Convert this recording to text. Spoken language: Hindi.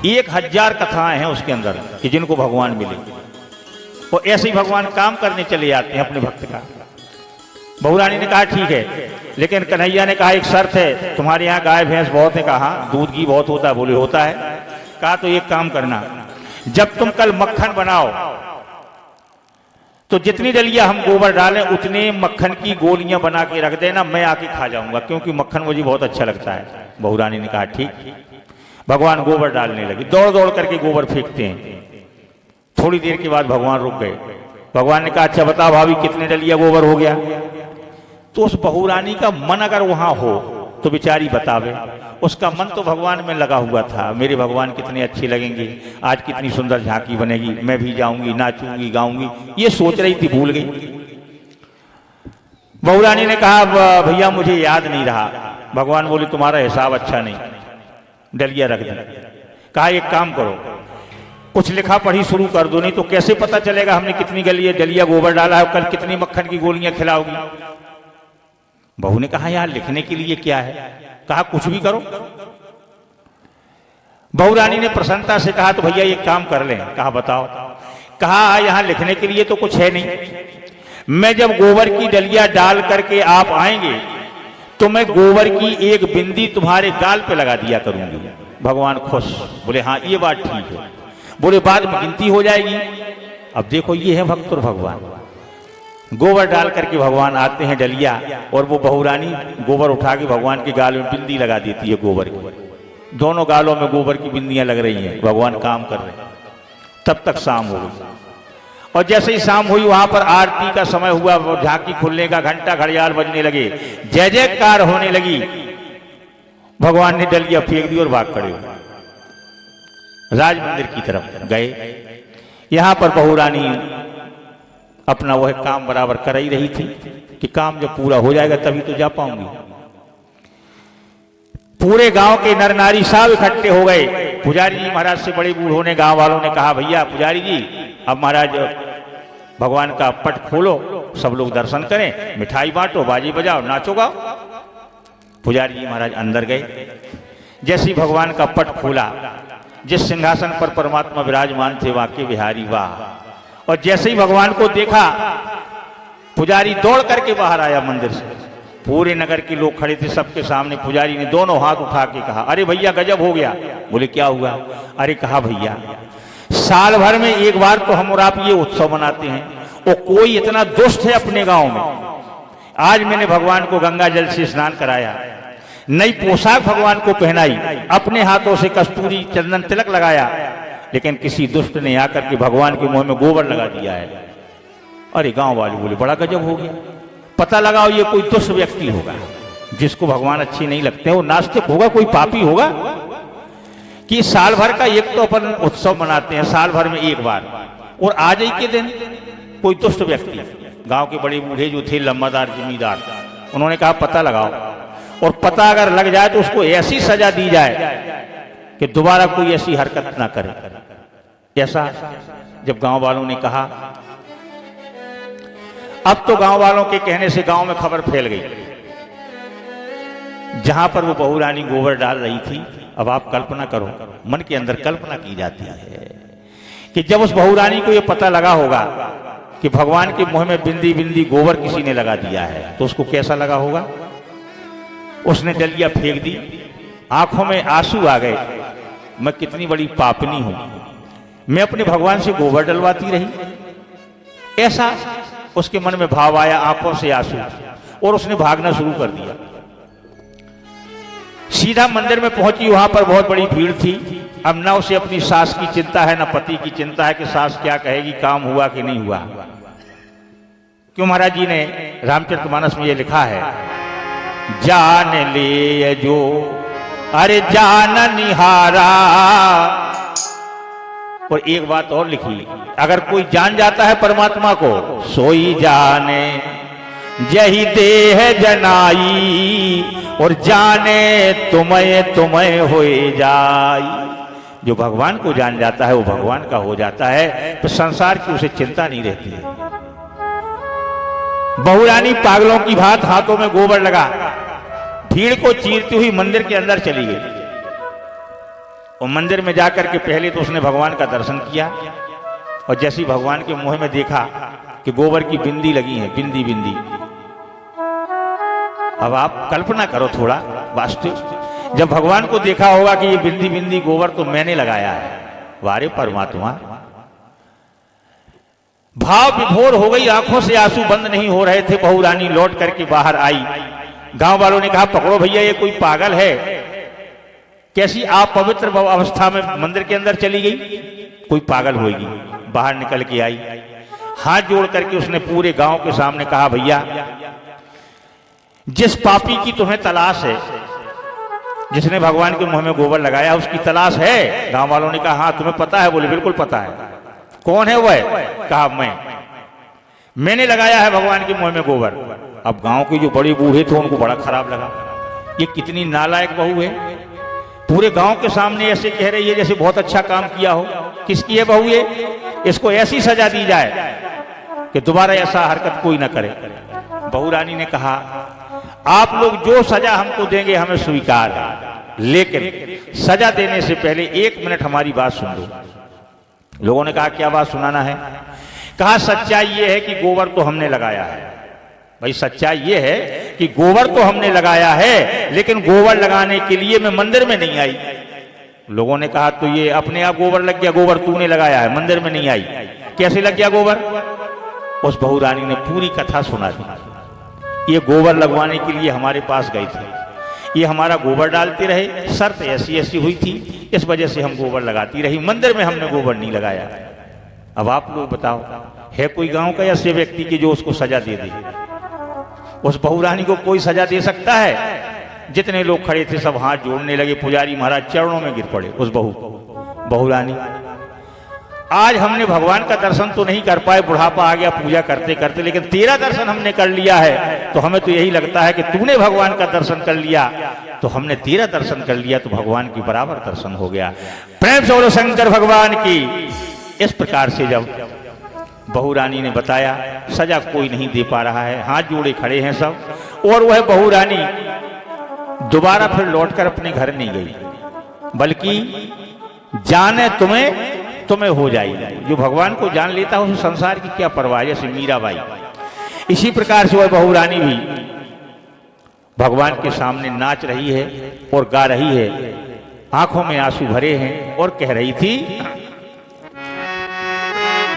1000 कथाएं हैं उसके अंदर कि जिनको भगवान मिले, और ऐसे ही भगवान काम करने चले जाते हैं अपने भक्त का। बहू रानी ने कहा ठीक है, लेकिन कन्हैया ने कहा एक शर्त है, तुम्हारे यहाँ गाय भैंस बहुत है। कहा दूध घी बहुत होता है। बोले होता है। कहा तो एक काम करना, जब तुम कल मक्खन बनाओ तो जितनी डलिया हम गोबर डालें उतने मक्खन की गोलियां बना के रख देना, मैं आके खा जाऊंगा, क्योंकि मक्खन मुझे बहुत अच्छा लगता है। बहू रानी ने कहा ठीक। भगवान गोबर डालने लगे, दौड़ दौड़ करके गोबर फेंकते हैं। थोड़ी देर के बाद भगवान रुक गए। भगवान ने कहा अच्छा बताओ भाभी कितने डलिया गोबर हो गया। तो उस बहू रानी का मन अगर वहां हो तो बेचारी बतावे। उसका मन तो भगवान में लगा हुआ था, मेरे भगवान कितने अच्छे लगेंगे, आज कितनी सुंदर झांकी बनेगी, मैं भी जाऊंगी, नाचूंगी, गाऊंगी, ये सोच रही थी, भूल गई। बहू रानी ने कहा भैया मुझे याद नहीं रहा। भगवान बोले तुम्हारा हिसाब अच्छा नहीं, डलिया रख दे। कहा एक काम करो, कुछ लिखा पढ़ी शुरू कर दो, नहीं तो कैसे पता चलेगा हमने कितनी डलिया गोबर डाला है, कल कितनी मक्खन की गोलियां खिलाओगी। बहू ने कहा यार लिखने के लिए क्या है। कहा कुछ भी करो। बहू रानी ने प्रसन्नता से कहा तो भैया एक काम कर लें। कहा बताओ। कहा यहां लिखने के लिए तो कुछ है नहीं, मैं जब गोबर की डलिया डाल करके आप आएंगे तो मैं गोबर की एक बिंदी तुम्हारे गाल पे लगा दिया करूंगी। भगवान खुश। बोले हाँ ये बात ठीक है। बोले बाद में गिनती हो जाएगी। अब देखो ये है भक्त और भगवान। गोबर डाल करके भगवान आते हैं डलिया, और वो बहू रानी गोबर उठा के भगवान के गाल में बिंदी लगा देती है गोबर की। दोनों गालों में गोबर की बिंदियां लग रही हैं, भगवान काम कर रहे हैं। तब तक शाम हो गई, और जैसे ही शाम हुई वहां पर आरती का समय हुआ, झांकी खुलने का घंटा घड़ियाल बजने लगे, जय जयकार होने लगी। भगवान ने डलिया फेंक दी और भाग खड़े हुए, राज मंदिर की तरफ गए। यहां पर बहू रानी अपना वह काम बराबर कर ही रही थी कि काम जब पूरा हो जाएगा तभी तो जा पाऊंगी। पूरे गांव के नर नारी सब इकट्ठे हो गए। पुजारी जी महाराज से बड़े बूढ़ों ने, गांव वालों ने कहा भैया पुजारी जी अब महाराज भगवान का पट खोलो, सब लोग दर्शन करें, मिठाई बांटो, बाजी बजाओ, नाचो गाओ। पुजारी जी महाराज अंदर गए। जैसे ही भगवान का पट खोला, जिस सिंहासन पर परमात्मा विराजमान थे वाके बिहारी वाह, और जैसे ही भगवान को देखा पुजारी दौड़ करके बाहर आया मंदिर से। पूरे नगर के लोग खड़े थे, सबके सामने पुजारी ने दोनों हाथ उठा के कहा अरे भैया गजब हो गया। बोले क्या हुआ। अरे कहा भैया साल भर में एक बार तो हम और आप ये उत्सव मनाते हैं, और कोई इतना दुष्ट है अपने गांव में। आज मैंने भगवान को गंगा जल से स्नान कराया, नई पोशाक भगवान को पहनाई, अपने हाथों से कस्तूरी चंदन तिलक लगाया, लेकिन किसी दुष्ट ने आकर के भगवान के मुंह में गोबर लगा दिया है। अरे गांव वाले बोले बड़ा गजब हो गया, पता लगाओ ये कोई दुष्ट व्यक्ति होगा जिसको भगवान अच्छी नहीं लगते, वो नास्तिक होगा, कोई पापी होगा कि साल भर का एक तो अपन उत्सव मनाते हैं, साल भर में एक बार, और आज ही के दिन कोई दुष्ट व्यक्ति। गांव के बड़े बूढ़े जो थे लम्बादार जमींदार, उन्होंने कहा पता लगाओ, और पता अगर लग जाए तो उसको ऐसी सजा दी जाए कि दोबारा कोई ऐसी हरकत ना करे। ऐसा जब गांव वालों ने कहा, अब तो गांव वालों के कहने से गांव में खबर फैल गई। जहां पर वो बहू रानी गोबर डाल रही थी, अब आप कल्पना करो, मन के अंदर कल्पना की जाती है कि जब उस बहू रानी को ये पता लगा होगा कि भगवान के मुंह में बिंदी बिंदी गोबर किसी ने लगा दिया है, तो उसको कैसा लगा होगा। उसने डलिया फेंक दी, आंखों में आंसू आ गए, मैं कितनी बड़ी पापनी हूं, मैं अपने भगवान से गोबर डलवाती रही। ऐसा उसके मन में भाव आया, आंखों से आंसू, और उसने भागना शुरू कर दिया। सीधा मंदिर में पहुंची, वहां पर बहुत बड़ी भीड़ थी। अब ना उसे अपनी सास की चिंता है, ना पति की चिंता है कि सास क्या कहेगी, काम हुआ कि नहीं हुआ। क्यों महाराज जी ने रामचरितमानस में ये लिखा है, जान ले जो अरे जान निहारा। और एक बात और लिखी, अगर कोई जान जाता है परमात्मा को, सोई जाने यही देह जनाई, और जाने तुम्हें तुम्हें होए जाई। जो भगवान को जान जाता है वो भगवान का हो जाता है, तो संसार की उसे चिंता नहीं रहती है। बहू रानी पागलों की भांति हाथों में गोबर लगा भीड़ को चीरती हुई मंदिर के अंदर चली गई, और मंदिर में जाकर के पहले तो उसने भगवान का दर्शन किया, और जैसे ही भगवान के मुंह में देखा कि गोबर की बिंदी लगी है, बिंदी बिंदी। अब आप कल्पना करो थोड़ा, वास्तव जब भगवान को देखा होगा कि ये बिंदी बिंदी गोबर तो मैंने लगाया है, वारे परमात्मा। भाव विभोर हो गई, आंखों से आंसू बंद नहीं हो रहे थे। बहू रानी लौट करके बाहर आई। गांव वालों ने कहा पकड़ो भैया, ये कोई पागल है, कैसी आप पवित्र अवस्था में मंदिर के अंदर चली गई, कोई पागल होगी। बाहर निकल के आई, हाथ जोड़ करके उसने पूरे गांव के सामने कहा भैया, जिस पापी की तुम्हें तलाश है, जिसने भगवान के मुंह में गोबर लगाया, उसकी तलाश है। गांव वालों ने कहा हाँ तुम्हें पता है? बोले बिल्कुल पता है। कौन है वह? कहा मैंने लगाया है भगवान के मुंह में गोबर। अब गांव के जो बड़े बूढ़े थे उनको बड़ा खराब लगा, ये कितनी नालायक बहू है, पूरे गांव के सामने ऐसे कह रही है जैसे बहुत अच्छा काम किया हो। किसकी है बहू ये? इसको ऐसी सजा दी जाए कि दोबारा ऐसा हरकत कोई ना करे। बहू रानी ने कहा आप लोग जो सजा हमको देंगे हमें स्वीकार है, लेकिन सजा देने से पहले 1 मिनट हमारी बात सुन लो। लोगों ने कहा क्या बात सुनाना है? कहा सच्चाई ये है कि गोबर तो हमने लगाया है। भाई सच्चाई ये है कि गोबर तो हमने लगाया है, लेकिन गोबर लगाने के लिए मैं मंदिर में नहीं आई। लोगों ने कहा तो ये अपने आप गोबर लग गया, गोबर तूने लगाया है, मंदिर में नहीं आई, कैसे लग गया गोबर? उस बहू रानी ने पूरी कथा सुना दी। ये गोबर लगवाने के लिए हमारे पास गए थे, ये हमारा गोबर डालते रहे, शर्त ऐसी ऐसी हुई थी, इस वजह से हम गोबर लगाती रही, मंदिर में हमने गोबर नहीं लगाया। अब आप लोग बताओ, है कोई गांव का ऐसे व्यक्ति की जो उसको सजा दे दे? उस बहू रानी को कोई सजा दे सकता है? जितने लोग खड़े थे सब हाथ जोड़ने लगे, पुजारी महाराज चरणों में गिर पड़े उस बहू रानी। आज हमने भगवान का दर्शन तो नहीं कर पाए, बुढ़ापा आ गया पूजा करते करते, लेकिन तेरा दर्शन हमने कर लिया है, तो हमें तो यही लगता है कि तूने भगवान का दर्शन कर लिया, तो हमने तेरा दर्शन कर लिया, तो भगवान की बराबर दर्शन हो गया। प्रेम से बोलो शंकर भगवान की। इस प्रकार से जब बहू रानी ने बताया, सजा कोई नहीं दे पा रहा है, हाथ जोड़े खड़े हैं सब, और वह बहू रानी दोबारा फिर लौटकर अपने घर नहीं गई, बल्कि जाने तुम्हें हो जाएगी। जो भगवान को जान लेता है उसे संसार की क्या परवाह, जैसे मीराबाई। इसी प्रकार से वह बहू रानी भी भगवान के सामने नाच रही है और गा रही है, आंखों में आंसू भरे हैं, और कह रही थी